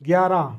11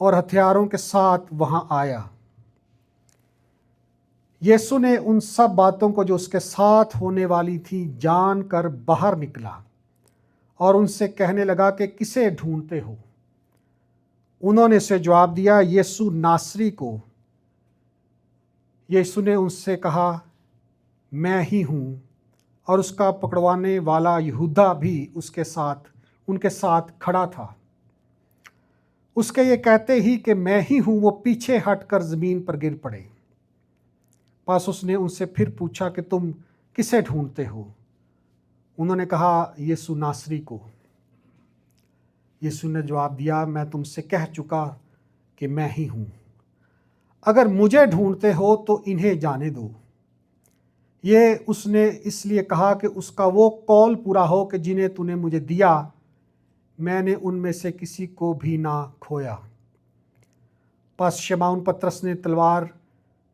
اور ہتھیاروں کے ساتھ وہاں آیا۔ یسوع نے ان سب باتوں کو جو اس کے ساتھ ہونے والی تھی جان کر باہر نکلا اور ان سے کہنے لگا کہ کسے ڈھونڈتے ہو؟ انہوں نے اسے جواب دیا، یسوع ناصری کو۔ یسوع نے ان سے کہا، میں ہی ہوں۔ اور اس کا پکڑوانے والا یہودا بھی ان کے ساتھ کھڑا تھا۔ اس کے یہ کہتے ہی کہ میں ہی ہوں، وہ پیچھے ہٹ کر زمین پر گر پڑے۔ پس اس نے ان سے پھر پوچھا کہ تم کسے ڈھونڈتے ہو؟ انہوں نے کہا، یسوع ناصری کو۔ یسوع نے جواب دیا، میں تم سے کہہ چکا کہ میں ہی ہوں۔ اگر مجھے ڈھونڈتے ہو تو انہیں جانے دو۔ یہ اس نے اس لیے کہا کہ اس کا وہ قول پورا ہو کہ جنہیں تو نے مجھے دیا، میں نے ان میں سے کسی کو بھی نہ کھویا۔ پس شمعون پطرس نے تلوار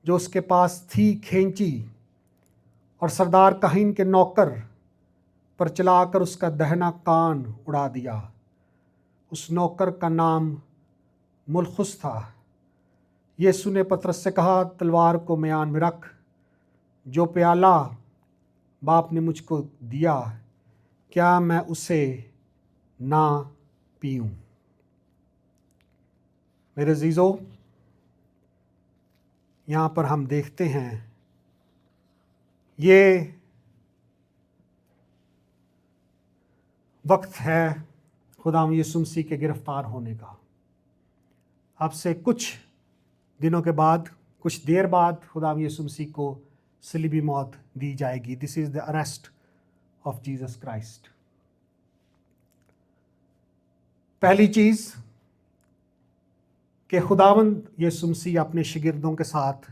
جو اس کے پاس تھی کھینچی اور سردار کاہن کے نوکر پر چلا کر اس کا دہنا کان اڑا دیا۔ اس نوکر کا نام ملخص تھا۔ یسوع نے پطرس سے کہا، تلوار کو میان میں رکھ۔ جو پیالہ باپ نے مجھ کو دیا، کیا میں اسے نہ پیوں؟ میرے عزیزو، یہاں پر ہم دیکھتے ہیں یہ وقت ہے خداوند یسوع مسیح کے گرفتار ہونے کا۔ اب سے کچھ دنوں کے بعد، کچھ دیر بعد خداوند یسوع مسیح کو صلیبی موت دی جائے گی۔ دس از دا اریسٹ آف جیزس کرائسٹ۔ پہلی چیز کہ خداوند یسوع مسیح اپنے شاگردوں کے ساتھ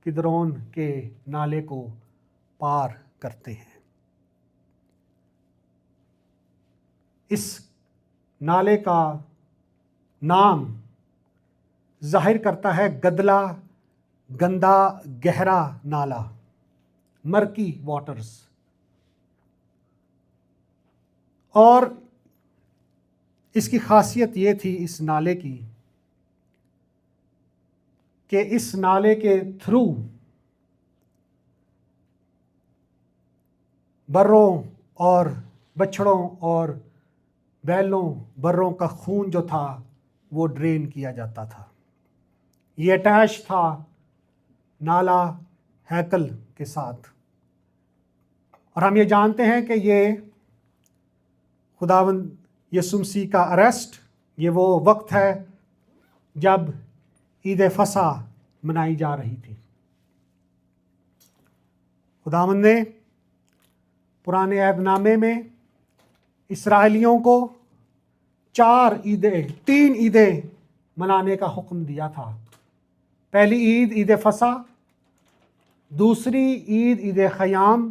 کدرون کے نالے کو پار کرتے ہیں۔ اس نالے کا نام ظاہر کرتا ہے گدلا، گندا، گہرا نالا، مرکی واٹرز۔ اور اس کی خاصیت یہ تھی اس نالے کی کہ اس نالے کے تھرو بروں اور بچھڑوں اور بیلوں بروں کا خون جو تھا وہ ڈرین کیا جاتا تھا۔ یہ اٹیچ تھا نالا ہیکل کے ساتھ۔ اور ہم یہ جانتے ہیں کہ یہ خداوند یسوع مسیح کا اریسٹ، یہ وہ وقت ہے جب عید فصح منائی جا رہی تھی۔ خداوند نے پرانے عہد نامے میں اسرائیلیوں کو 3 عیدیں منانے کا حکم دیا تھا۔ پہلی عید عید فصح، دوسری عید عید خیام،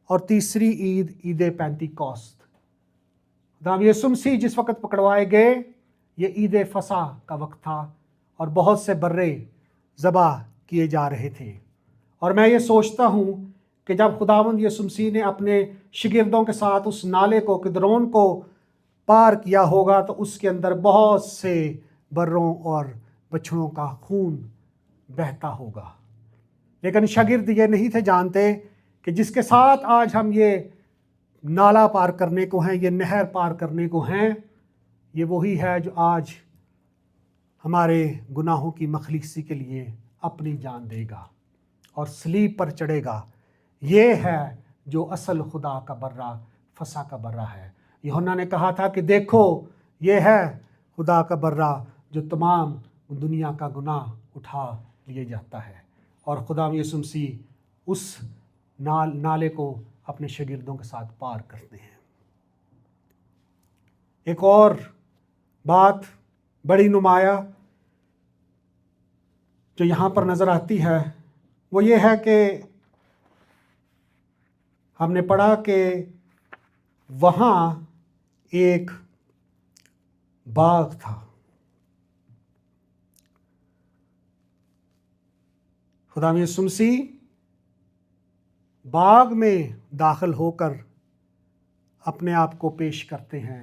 اور تیسری عید عید پینتیکوست۔ خداوند یسوع مسیح جس وقت پکڑوائے گئے، یہ عید فصح کا وقت تھا اور بہت سے برے ذبح کیے جا رہے تھے۔ اور میں یہ سوچتا ہوں کہ جب خداوند یسوع مسیح نے اپنے شاگردوں کے ساتھ اس نالے کو، کدرون کو پار کیا ہوگا تو اس کے اندر بہت سے بروں اور بچھڑوں کا خون بہتا ہوگا۔ لیکن شاگرد یہ نہیں تھے جانتے کہ جس کے ساتھ آج ہم یہ نالا پار کرنے کو ہیں، یہ نہر پار کرنے کو ہیں، یہ وہی ہے جو آج ہمارے گناہوں کی مخلصی کے لیے اپنی جان دے گا اور صلیب پر چڑھے گا۔ یہ ہے جو اصل خدا کا برہ، فصح کا برہ ہے۔ یوحنا نے کہا تھا کہ دیکھو، یہ ہے خدا کا برہ جو تمام دنیا کا گناہ اٹھا لیے جاتا ہے۔ اور خدا یسوع مسیح اس نالے کو اپنے شاگردوں کے ساتھ پار کرتے ہیں۔ ایک اور بات بڑی نمایاں جو یہاں پر نظر آتی ہے وہ یہ ہے کہ ہم نے پڑھا کہ وہاں ایک باغ تھا۔ خدا یسوع مسیح باغ میں داخل ہو کر اپنے آپ کو پیش کرتے ہیں،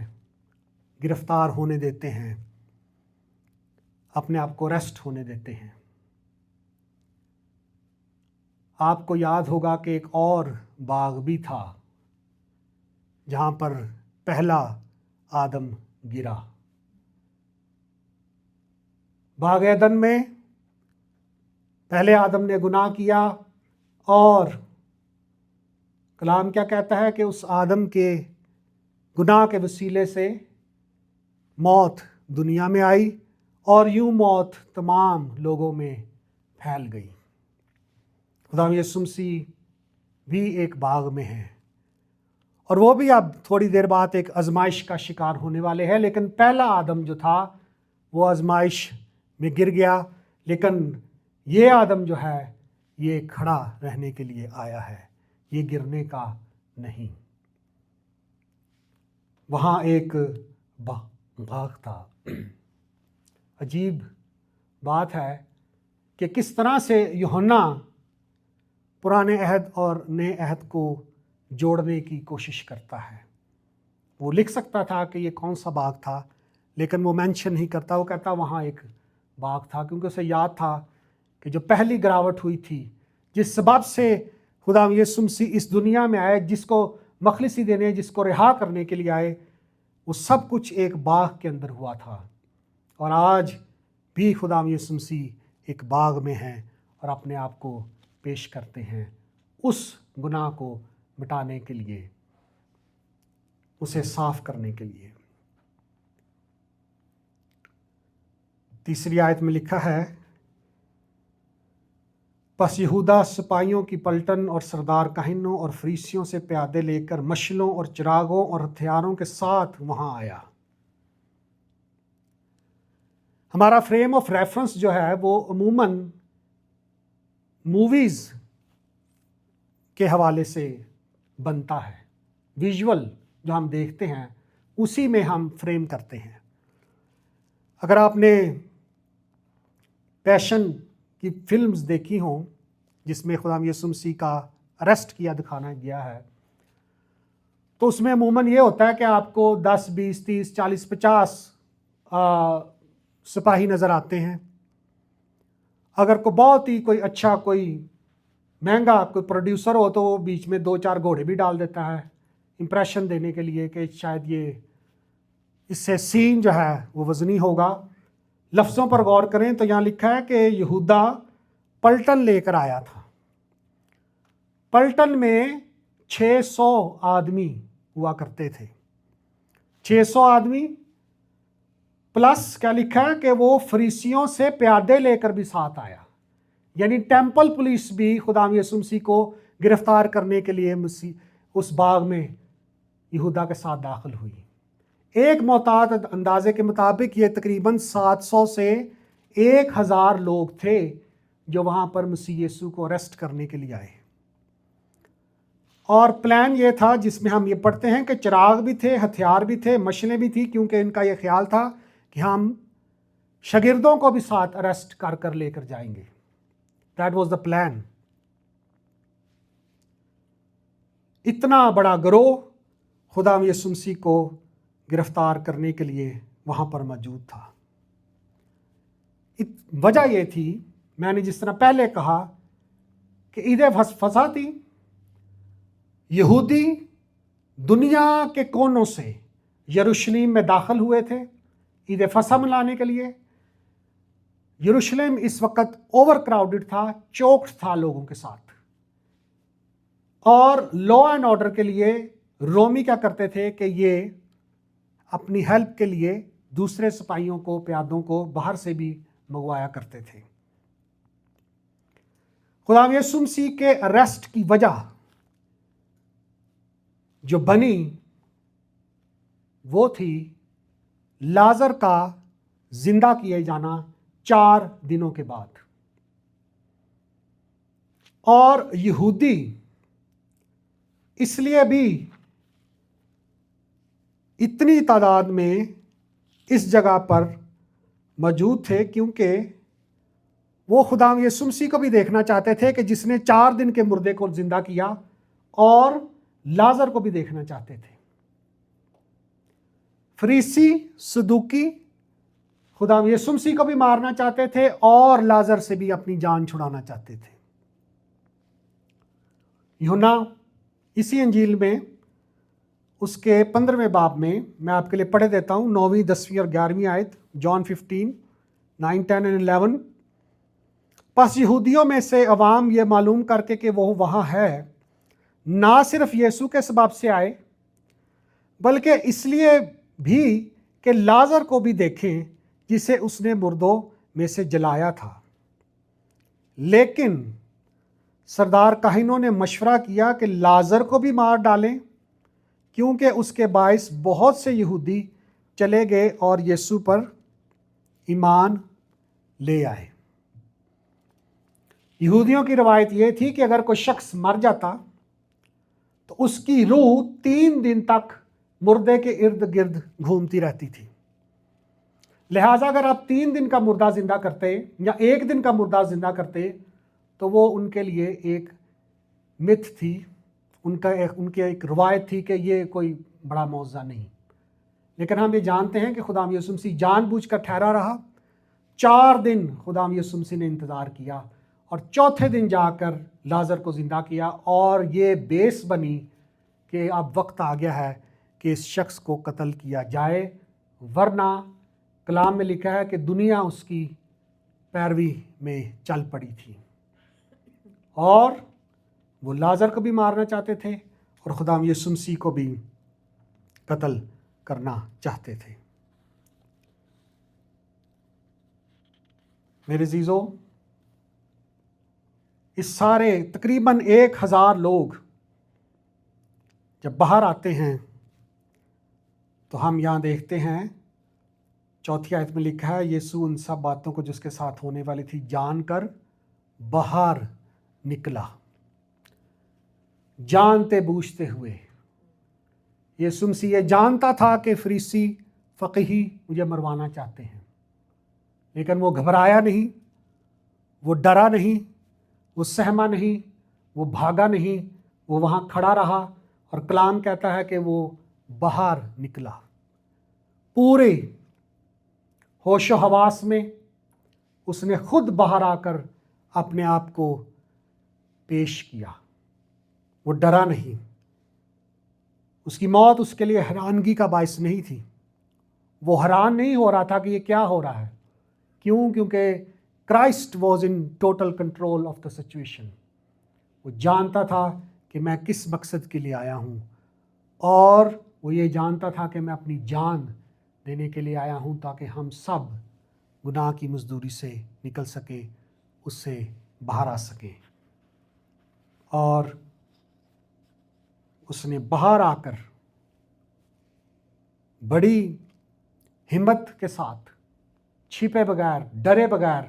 گرفتار ہونے دیتے ہیں اپنے آپ کو ریسٹ ہونے دیتے ہیں۔ آپ کو یاد ہوگا کہ ایک اور باغ بھی تھا جہاں پر پہلا آدم گرا۔ باغ ایدن میں پہلے آدم نے گناہ کیا، اور کلام کیا کہتا ہے کہ اس آدم کے گناہ کے وسیلے سے موت دنیا میں آئی، اور یوں موت تمام لوگوں میں پھیل گئی۔ خدا یسوع مسیح بھی ایک باغ میں ہے، اور وہ بھی اب تھوڑی دیر بعد ایک آزمائش کا شکار ہونے والے ہیں۔ لیکن پہلا آدم جو تھا وہ آزمائش میں گر گیا، لیکن یہ آدم جو ہے یہ کھڑا رہنے کے لیے آیا ہے، یہ گرنے کا نہیں۔ وہاں ایک باغ تھا۔ عجیب بات ہے کہ کس طرح سے یوحنا پرانے عہد اور نئے عہد کو جوڑنے کی کوشش کرتا ہے۔ وہ لکھ سکتا تھا کہ یہ کون سا باغ تھا، لیکن وہ مینشن نہیں کرتا، وہ کہتا وہاں ایک باغ تھا، کیونکہ اسے یاد تھا کہ جو پہلی گراوٹ ہوئی تھی، جس سبب سے خدا یسوع مسیح اس دنیا میں آئے، جس کو مخلصی دینے، جس کو رہا کرنے کے لیے آئے، وہ سب کچھ ایک باغ کے اندر ہوا تھا۔ اور آج بھی خدا یسوع مسیح ایک باغ میں ہیں اور اپنے آپ کو پیش کرتے ہیں اس گناہ کو مٹانے کے لیے، اسے صاف کرنے کے لیے۔ تیسری آیت میں لکھا ہے، پس یہودا سپاہیوں کی پلٹن اور سردار کاہنوں اور فریسیوں سے پیادے لے کر مشلوں اور چراغوں اور ہتھیاروں کے ساتھ وہاں آیا۔ ہمارا فریم آف ریفرنس جو ہے وہ عموماً موویز کے حوالے سے بنتا ہے۔ ویژول جو ہم دیکھتے ہیں اسی میں ہم فریم کرتے ہیں۔ اگر آپ نے پیشن کی فلمز دیکھی ہوں جس میں خدا یسوع مسیح کا اریسٹ کیا دکھانا گیا ہے، تو اس میں عموماً یہ ہوتا ہے کہ آپ کو 10 20 30 40 50 سپاہی نظر آتے ہیں۔ اگر کوئی بہت ہی کوئی اچھا کوئی مہنگا کوئی پروڈیوسر ہو تو وہ بیچ میں 2 4 گھوڑے بھی ڈال دیتا ہے امپریشن دینے کے لیے کہ شاید یہ اس سے سین جو ہے وہ وزنی ہوگا۔ لفظوں پر غور کریں تو یہاں لکھا ہے کہ یہودا پلٹن لے کر آیا تھا۔ پلٹن میں 600 آدمی ہوا کرتے تھے۔ 600 آدمی پلس کیا لکھا ہے کہ وہ فریسیوں سے پیادے لے کر بھی ساتھ آیا، یعنی ٹیمپل پولیس بھی خدا یسوع مسیح کو گرفتار کرنے کے لیے اس باغ میں یہودا کے ساتھ داخل ہوئی۔ ایک محتاط اندازے کے مطابق یہ تقریباً 700 سے 1000 لوگ تھے جو وہاں پر مسیح یسوع کو اریسٹ کرنے کے لیے آئے۔ اور پلان یہ تھا جس میں ہم یہ پڑھتے ہیں کہ چراغ بھی تھے، ہتھیار بھی تھے، مشلیں بھی تھی، کیونکہ ان کا یہ خیال تھا کہ ہم شاگردوں کو بھی ساتھ اریسٹ کر کر لے کر جائیں گے۔ That was the plan. اتنا بڑا گروہ خدا یسوع مسیح کو گرفتار کرنے کے لیے وہاں پر موجود تھا۔ وجہ یہ تھی، میں نے جس طرح پہلے کہا کہ عید فصح تھی، یہودی دنیا کے کونوں سے یروشلم میں داخل ہوئے تھے عید فصح منانے کے لیے۔ یروشلم اس وقت اوور کراؤڈڈ تھا، چوکڈ تھا لوگوں کے ساتھ، اور لا اینڈ آرڈر کے لیے رومی کیا کرتے تھے کہ یہ اپنی ہیلپ کے لیے دوسرے سپاہیوں کو، پیادوں کو باہر سے بھی منگوایا کرتے تھے۔ خدا یسوع مسیح کے اریسٹ کی وجہ جو بنی وہ تھی لازر کا زندہ کیے جانا 4 دنوں کے بعد۔ اور یہودی اس لیے بھی اتنی تعداد میں اس جگہ پر موجود تھے کیونکہ وہ خدا یسوع مسیح کو بھی دیکھنا چاہتے تھے کہ جس نے 4 دن کے مردے کو زندہ کیا، اور لازر کو بھی دیکھنا چاہتے تھے۔ فریسی، صدوقی خدا یسوع مسیح کو بھی مارنا چاہتے تھے اور لازر سے بھی اپنی جان چھڑانا چاہتے تھے۔ یوحنا اسی انجیل میں اس کے 15ویں باب میں میں آپ کے لیے پڑھ دیتا ہوں، 9ویں 10ویں اور 11ویں آیت، جان 15 9 10 and 11۔ پس یہودیوں میں سے عوام یہ معلوم کر کے کہ وہ وہاں ہے، نہ صرف یسوع کے سبب سے آئے بلکہ اس لیے بھی کہ لازر کو بھی دیکھیں جسے اس نے مردوں میں سے جلایا تھا۔ لیکن سردار کاہنوں نے مشورہ کیا کہ لازر کو بھی مار ڈالیں، کیونکہ اس کے باعث بہت سے یہودی چلے گئے اور یسوع پر ایمان لے آئے۔ یہودیوں کی روایت یہ تھی کہ اگر کوئی شخص مر جاتا تو اس کی روح 3 دن تک مردے کے ارد گرد گھومتی رہتی تھی۔ لہٰذا اگر آپ 3 دن کا مردہ زندہ کرتے یا 1 دن کا مردہ زندہ کرتے تو وہ ان کے لیے ایک متھ تھی، ان کی ایک روایت تھی کہ یہ کوئی بڑا معجزہ نہیں۔ لیکن ہم یہ جانتے ہیں کہ خدا یسوع مسیح جان بوجھ کر ٹھہرا رہا، 4 دن خدا یسوع مسیح نے انتظار کیا اور چوتھے دن جا کر لازر کو زندہ کیا، اور یہ بیس بنی کہ اب وقت آ گیا ہے کہ اس شخص کو قتل کیا جائے، ورنہ کلام میں لکھا ہے کہ دنیا اس کی پیروی میں چل پڑی تھی، اور وہ لازر کو بھی مارنا چاہتے تھے اور خدا یسوع مسیح کو بھی قتل کرنا چاہتے تھے۔ میرے عزیزو، اس سارے تقریباً 1000 لوگ جب باہر آتے ہیں تو ہم یہاں دیکھتے ہیں 4 آیت میں لکھا ہے، یسوع ان سب باتوں کو جس کے ساتھ ہونے والی تھی جان کر باہر نکلا، جانتے بوجھتے ہوئے۔ یسوع مسیح یہ جانتا تھا کہ فریسی فقیہی مجھے مروانا چاہتے ہیں، لیکن وہ گھبرایا نہیں، وہ ڈرا نہیں، وہ سہما نہیں، وہ بھاگا نہیں، وہ وہاں کھڑا رہا، اور کلام کہتا ہے کہ وہ باہر نکلا پورے ہوش و حواس میں۔ اس نے خود باہر آ کر اپنے آپ کو پیش کیا، وہ ڈرا نہیں۔ اس کی موت اس کے لیے حیرانگی کا باعث نہیں تھی، وہ حیران نہیں ہو رہا تھا کہ یہ کیا ہو رہا ہے۔ کیوں؟ کیونکہ Christ was in total control of the situation. وہ جانتا تھا کہ میں کس مقصد کے لیے آیا ہوں، اور وہ یہ جانتا تھا کہ میں اپنی جان دینے کے لیے آیا ہوں تاکہ ہم سب گناہ کی مزدوری سے نکل سکیں، اس سے باہر آ سکیں۔ اور اس نے باہر آ کر بڑی ہمت کے ساتھ، چھپے بغیر، ڈرے بغیر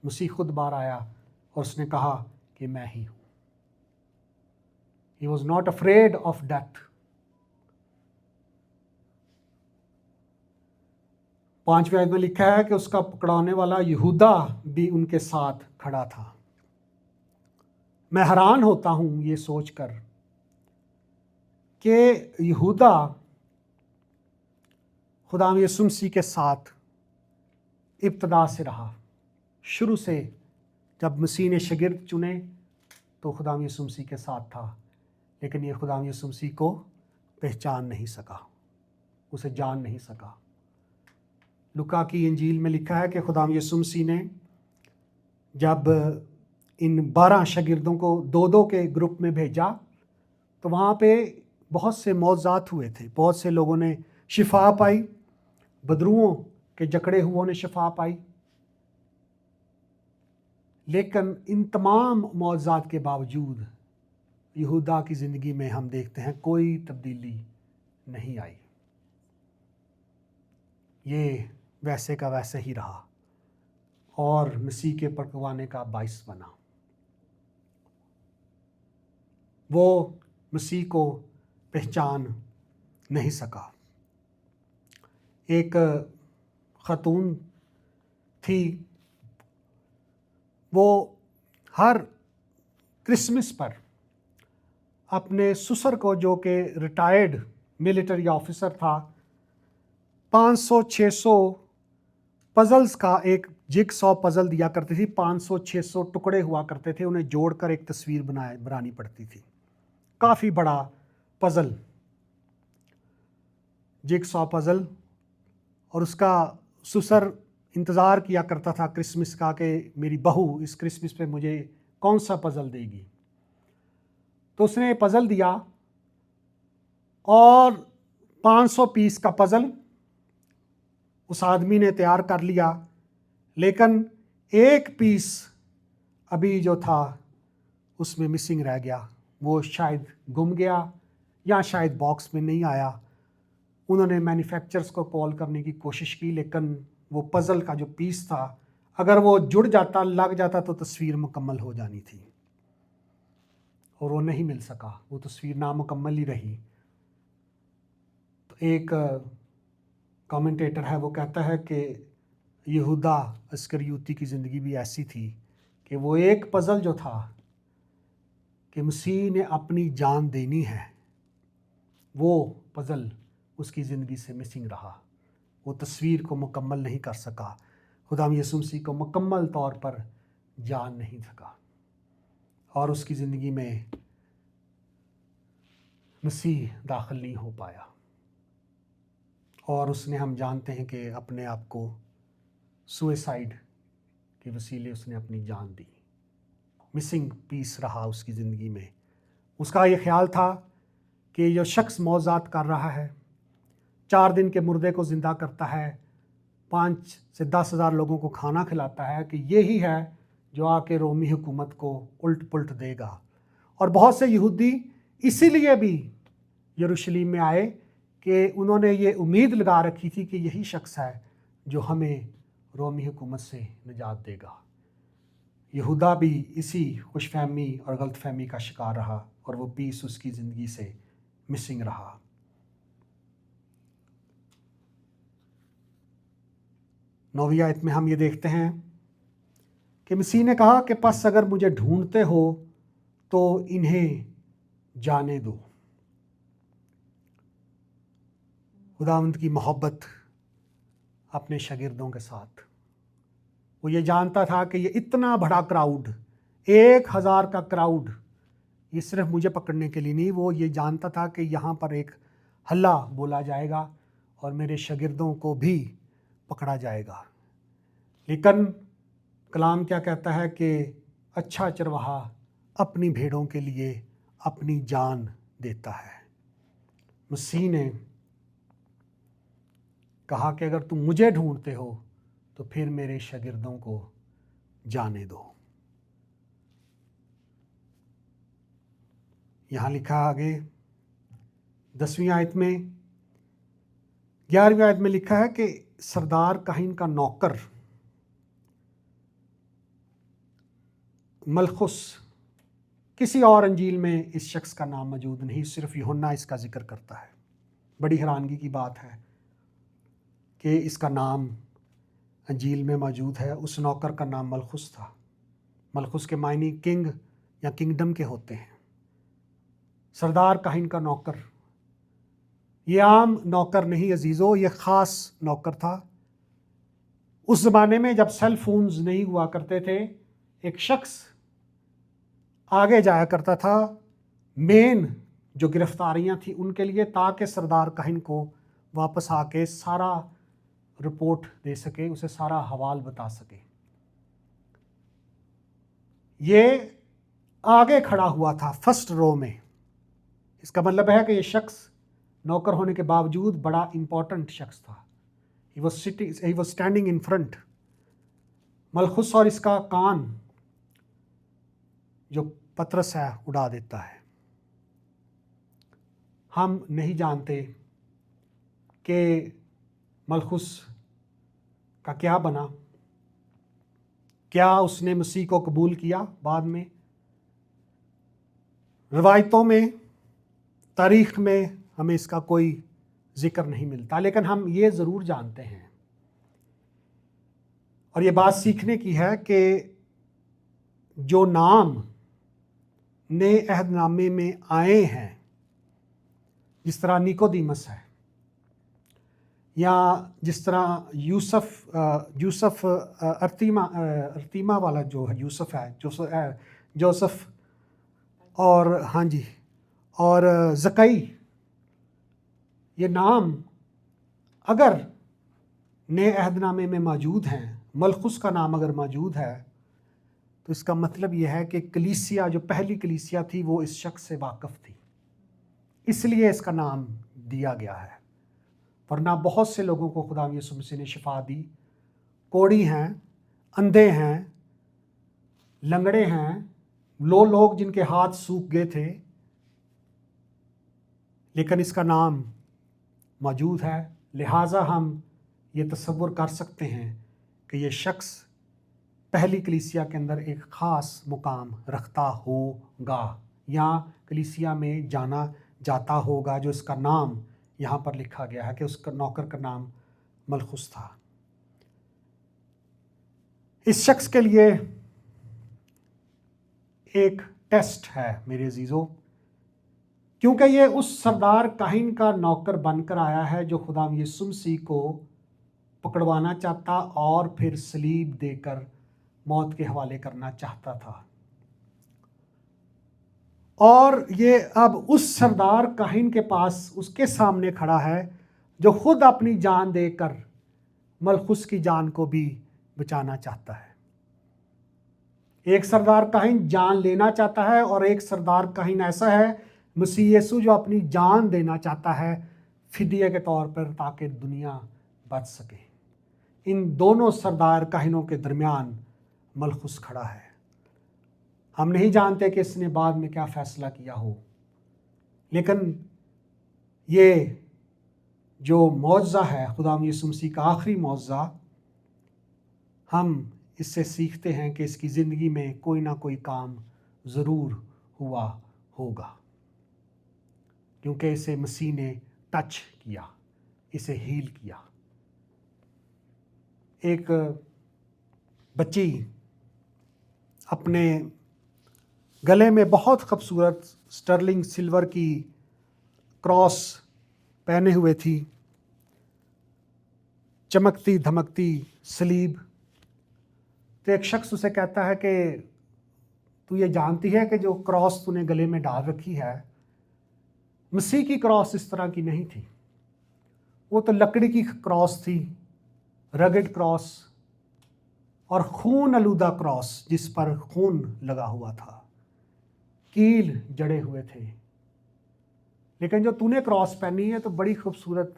مسیح خود باہر آیا اور اس نے کہا کہ میں ہی ہوں۔ He was not afraid of death۔ 5ویں آیت میں لکھا ہے کہ اس کا پکڑانے والا یہودا بھی ان کے ساتھ کھڑا تھا۔ میں حیران ہوتا ہوں یہ سوچ کر کہ یہودا خدا یسوع مسیح کے ساتھ ابتدا سے رہا، شروع سے جب مسیح نے شاگرد چنے تو خدا یسوع مسیح کے ساتھ تھا، لیکن یہ خدا یسوع مسیح کو پہچان نہیں سکا، اسے جان نہیں سکا۔ لوکا کی انجیل میں لکھا ہے کہ خدا یسوع مسیح نے جب ان 12 شاگردوں کو 2 کے گروپ میں بھیجا تو وہاں پہ بہت سے معجزات ہوئے تھے، بہت سے لوگوں نے شفا پائی، بدروؤں کے جکڑے ہوئوں نے شفا پائی، لیکن ان تمام معجزات کے باوجود یہودا کی زندگی میں ہم دیکھتے ہیں کوئی تبدیلی نہیں آئی، یہ ویسے کا ویسے ہی رہا اور مسیح کے پکڑوانے کا باعث بنا۔ وہ مسیح کو پہچان نہیں سکا۔ ایک خاتون تھی، وہ ہر کرسمس پر اپنے سسر کو، جو کہ ریٹائرڈ ملٹری آفیسر تھا، 500 600 پزلز کا ایک جگ سو پزل دیا کرتی تھی، 500-600 ٹکڑے ہوا کرتے تھے، انہیں جوڑ کر ایک تصویر بنانی پڑتی تھی، کافی بڑا پزل، جگ سو پزل. اور اس کا سسر انتظار کیا کرتا تھا کرسمس کا کہ میری بہو اس کرسمس پہ مجھے کون سا پزل دے گی. تو اس نے پزل دیا اور 500 پیس کا پزل اس آدمی نے تیار کر لیا، لیکن ایک پیس ابھی جو تھا اس میں مسنگ رہ گیا، وہ شاید گم گیا یا شاید باکس میں نہیں آیا. انہوں نے مینوفیکچرز کو کال کرنے کی کوشش کی، لیکن وہ پزل کا جو پیس تھا اگر وہ جڑ جاتا، لگ جاتا تو تصویر مکمل ہو جانی تھی، اور وہ نہیں مل سکا، وہ تصویر نامکمل ہی رہی. تو ایک کامنٹیٹر ہے، وہ کہتا ہے کہ یہودا اسکریوتی کی زندگی بھی ایسی تھی کہ وہ ایک پزل جو تھا کہ مسیح نے اپنی جان دینی ہے، وہ پزل اس کی زندگی سے مسنگ رہا، وہ تصویر کو مکمل نہیں کر سکا، خدا یسوع مسیح کو مکمل طور پر جان نہیں سکا، اور اس کی زندگی میں مسیح داخل نہیں ہو پایا. اور اس نے، ہم جانتے ہیں کہ اپنے آپ کو سوئسائڈ کے وسیلے اس نے اپنی جان دی. مسنگ پیس رہا اس کی زندگی میں. اس کا یہ خیال تھا کہ جو شخص معجزات کر رہا ہے، 4 دن کے مردے کو زندہ کرتا ہے، 5 سے 10 ہزار لوگوں کو کھانا کھلاتا ہے، کہ یہی ہے جو آ کے رومی حکومت کو الٹ پلٹ دے گا. اور بہت سے یہودی اسی لیے بھی یروشلم میں آئے کہ انہوں نے یہ امید لگا رکھی تھی کہ یہی شخص ہے جو ہمیں رومی حکومت سے نجات دے گا. یہودا بھی اسی خوش فہمی اور غلط فہمی کا شکار رہا، اور وہ پیس اس کی زندگی سے مسنگ رہا. نویں آیت میں ہم یہ دیکھتے ہیں کہ مسیح نے کہا کہ پس اگر مجھے ڈھونڈتے ہو تو انہیں جانے دو. خداوند کی محبت اپنے شاگردوں کے ساتھ، وہ یہ جانتا تھا کہ یہ اتنا بڑا کراؤڈ، 1000 کا کراؤڈ، یہ صرف مجھے پکڑنے کے لیے نہیں، وہ یہ جانتا تھا کہ یہاں پر ایک ہلا بولا جائے گا اور میرے شاگردوں کو بھی پکڑا جائے گا. لیکن کلام کیا کہتا ہے کہ اچھا چرواہا اپنی بھیڑوں کے لیے اپنی جان دیتا ہے. مسیح نے کہا کہ اگر تم مجھے ڈھونڈتے ہو تو پھر میرے شاگردوں کو جانے دو. یہاں لکھا آگے 10ویں آیت میں، 11ویں آیت میں لکھا ہے کہ سردار کاہن کا نوکر ملخص، کسی اور انجیل میں اس شخص کا نام موجود نہیں، صرف یوحنا اس کا ذکر کرتا ہے. بڑی حیرانگی کی بات ہے کہ اس کا نام انجیل میں موجود ہے. اس نوکر کا نام ملخص تھا. ملخص کے معنی کنگ یا کنگڈم کے ہوتے ہیں. سردار کاہن کا نوکر، یہ عام نوکر نہیں عزیزو، یہ خاص نوکر تھا. اس زمانے میں جب سیل فونز نہیں ہوا کرتے تھے، ایک شخص آگے جایا کرتا تھا مین جو گرفتاریاں تھیں ان کے لیے، تاکہ سردار کاہن کو واپس آ کے سارا رپورٹ دے سکے، اسے سارا حوال بتا سکے. یہ آگے کھڑا ہوا تھا فرسٹ رو میں. اس کا مطلب ہے کہ یہ شخص نوکر ہونے کے باوجود بڑا امپورٹنٹ شخص تھا. he was standing in front. ملخص اور اس کا کان جو پترس ہے اڑا دیتا ہے. ہم نہیں جانتے کہ ملخص کا کیا بنا، کیا اس نے مسیح کو قبول کیا بعد میں. روایتوں میں، تاریخ میں ہمیں اس کا کوئی ذکر نہیں ملتا، لیکن ہم یہ ضرور جانتے ہیں اور یہ بات سیکھنے کی ہے کہ جو نام نئے عہد نامے میں آئے ہیں، جس طرح نیکودیمس ہے یا جس طرح یوسف ارتیما والا جو ہے یوسف ہے جوسف اور ہاں جی اور زکئی، یہ نام اگر نئے عہد نامے میں موجود ہیں، ملخص کا نام اگر موجود ہے، تو اس کا مطلب یہ ہے کہ کلیسیا جو پہلی کلیسیا تھی وہ اس شخص سے واقف تھی، اس لیے اس کا نام دیا گیا ہے۔ ورنہ بہت سے لوگوں کو خدا یسوع مسیح نے شفا دی، کوڑی ہیں، اندھے ہیں، لنگڑے ہیں، لوگ جن کے ہاتھ سوکھ گئے تھے، لیکن اس کا نام موجود ہے۔ لہٰذا ہم یہ تصور کر سکتے ہیں کہ یہ شخص پہلی کلیسیا کے اندر ایک خاص مقام رکھتا ہوگا، یا کلیسیا میں جانا جاتا ہوگا، جو اس کا نام یہاں پر لکھا گیا ہے کہ اس کا نوکر کا نام ملخص تھا۔ اس شخص کے لیے ایک ٹیسٹ ہے میرے عزیزو، کیونکہ یہ اس سردار کاہن کا نوکر بن کر آیا ہے جو خدا یسوع مسیح کو پکڑوانا چاہتا اور پھر صلیب دے کر موت کے حوالے کرنا چاہتا تھا، اور یہ اب اس سردار کاہن کے پاس اس کے سامنے کھڑا ہے جو خود اپنی جان دے کر ملخص کی جان کو بھی بچانا چاہتا ہے۔ ایک سردار کاہن جان لینا چاہتا ہے، اور ایک سردار کاہن ایسا ہے مسیح یسوع جو اپنی جان دینا چاہتا ہے فدیے کے طور پر تاکہ دنیا بچ سکے۔ ان دونوں سردار کاہنوں کے درمیان ملخص کھڑا ہے۔ ہم نہیں جانتے کہ اس نے بعد میں کیا فیصلہ کیا ہو، لیکن یہ جو معجزہ ہے خدا یسوع مسیح کا آخری معجزہ، ہم اس سے سیکھتے ہیں کہ اس کی زندگی میں کوئی نہ کوئی کام ضرور ہوا ہوگا، کیونکہ اسے مسیح نے ٹچ کیا، اسے ہیل کیا۔ ایک بچی اپنے گلے میں بہت خوبصورت سٹرلنگ سلور کی کراس پہنے ہوئے تھی، چمکتی دھمکتی صلیب۔ تو ایک شخص اسے کہتا ہے کہ تو یہ جانتی ہے کہ جو کراس تو نے گلے میں ڈال رکھی ہے، مسیح کی کراس اس طرح کی نہیں تھی، وہ تو لکڑی کی کراس تھی، رگڈ کراس اور خون آلودہ کراس جس پر خون لگا ہوا تھا، کیل جڑے ہوئے تھے۔ لیکن جو تو نے کراس پہنی ہے تو بڑی خوبصورت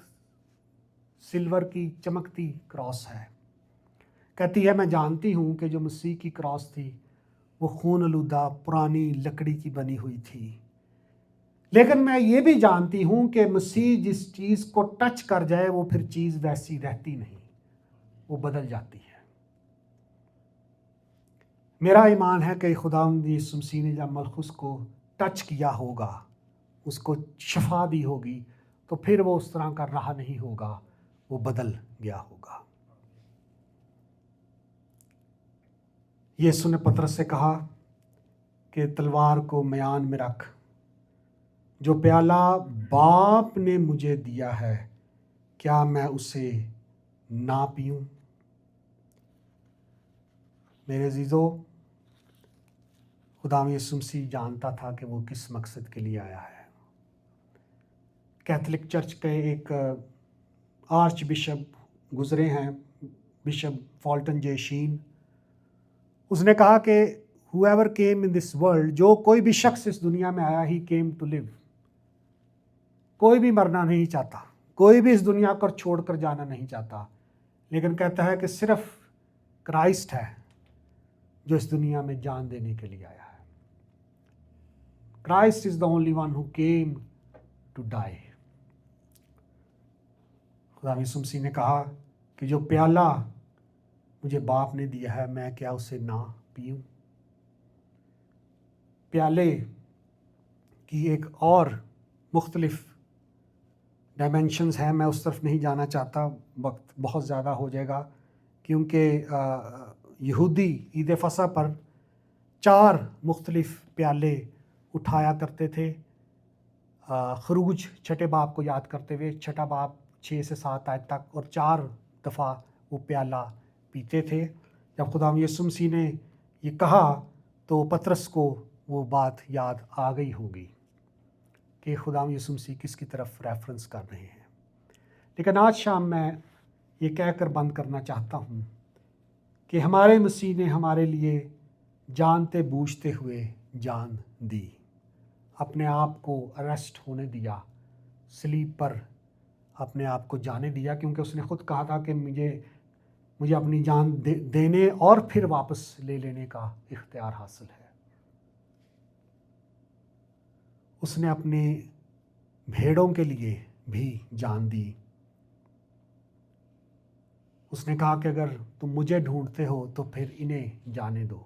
سلور کی چمکتی کراس ہے۔ کہتی ہے میں جانتی ہوں کہ جو مسیح کی کراس تھی وہ خون آلودہ پرانی لکڑی کی بنی ہوئی تھی، لیکن میں یہ بھی جانتی ہوں کہ مسیح جس چیز کو ٹچ کر جائے وہ پھر چیز ویسی رہتی نہیں، وہ بدل جاتی ہے۔ میرا ایمان ہے کہ خداوند یسوع مسیح نے جب ملخص کو ٹچ کیا ہوگا، اس کو شفا دی ہوگی، تو پھر وہ اس طرح کا رہا نہیں ہوگا، وہ بدل گیا ہوگا۔ یسوع نے پطرس سے کہا کہ تلوار کو میان میں رکھ، جو پیالہ باپ نے مجھے دیا ہے کیا میں اسے نہ پیوں؟ میرے عزیزو، خدا یسوع مسیح جانتا تھا کہ وہ کس مقصد کے لیے آیا ہے۔ کیتھولک چرچ کے ایک آرچ بشپ گزرے ہیں، بشپ فالٹن جے شین، اس نے کہا کہ whoever came in this world، جو کوئی بھی شخص اس دنیا میں آیا، he came to live۔ کوئی بھی مرنا نہیں چاہتا، کوئی بھی اس دنیا کو چھوڑ کر جانا نہیں چاہتا، لیکن کہتا ہے کہ صرف کرائسٹ ہے جو اس دنیا میں جان دینے کے لیے آیا ہے۔ Christ is the only one who came to die۔ خدا یسوع مسیح نے کہا کہ جو پیالہ مجھے باپ نے دیا ہے میں کیا اسے نہ پیوں؟ پیالے کی ایک اور مختلف ڈائمینشنز ہیں، میں اس طرف نہیں جانا چاہتا، وقت بہت زیادہ ہو جائے گا، کیونکہ یہودی عید فصح پر 4 مختلف پیالے اٹھایا کرتے تھے، خروج چھٹے باب کو یاد کرتے ہوئے۔ چھٹا باب 6 سے 7 آیت تک، اور 4 دفعہ وہ پیالہ پیتے تھے۔ جب خدا یسوع مسیح نے یہ کہا تو پطرس کو وہ بات یاد آ گئی ہوگی کہ خدا یسوع مسیح کس کی طرف ریفرنس کر رہے ہیں۔ لیکن آج شام میں یہ کہہ کر بند کرنا چاہتا ہوں کہ ہمارے مسیح نے ہمارے لیے جانتے بوجھتے ہوئے جان دی، اپنے آپ کو اریسٹ ہونے دیا، صلیب پر اپنے آپ کو جانے دیا، کیونکہ اس نے خود کہا تھا کہ مجھے اپنی جان دینے اور پھر واپس لے لینے کا اختیار حاصل ہے۔ اس نے اپنے بھیڑوں کے لیے بھی جان دی۔ اس نے کہا کہ اگر تم مجھے ڈھونڈتے ہو تو پھر انہیں جانے دو،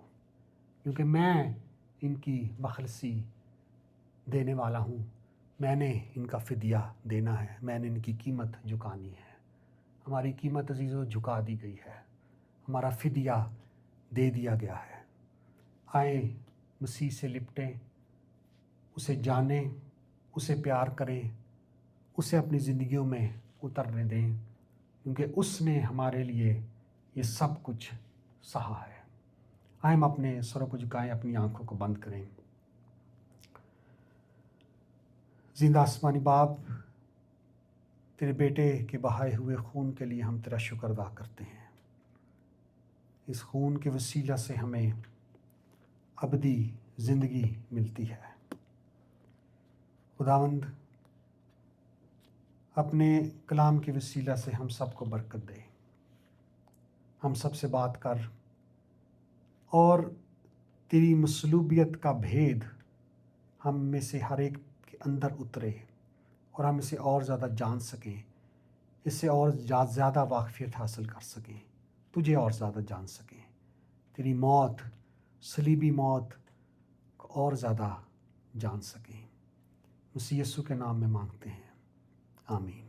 کیونکہ میں ان کی مخلصی دینے والا ہوں، میں نے ان کا فدیہ دینا ہے، میں نے ان کی قیمت جھکانی ہے۔ ہماری قیمت عزیزو جھکا دی گئی ہے، ہمارا فدیہ دے دیا گیا ہے۔ آئیں مسیح سے لپٹیں، اسے جانیں، اسے پیار کریں، اسے اپنی زندگیوں میں اترنے دیں، کیونکہ اس نے ہمارے لیے یہ سب کچھ سہا ہے۔ آئیں ہم اپنے سروں کو جھکائیں، اپنی آنکھوں کو بند کریں۔ زندہ آسمانی باپ، تیرے بیٹے کے بہائے ہوئے خون کے لیے ہم تیرا شکر ادا کرتے ہیں۔ اس خون کے وسیلہ سے ہمیں ابدی زندگی ملتی ہے۔ خداوند، اپنے کلام کے وسیلہ سے ہم سب کو برکت دے، ہم سب سے بات کر اور تیری مصلوبیت کا بھید ہم میں سے ہر ایک کے اندر اترے اور ہم اسے اور زیادہ جان سکیں، اس سے اور زیادہ واقفیت حاصل کر سکیں، تجھے اور زیادہ جان سکیں، تیری موت، صلیبی موت کو اور زیادہ جان سکیں۔ مسیح یسوع کے نام میں مانگتے ہیں، آمین۔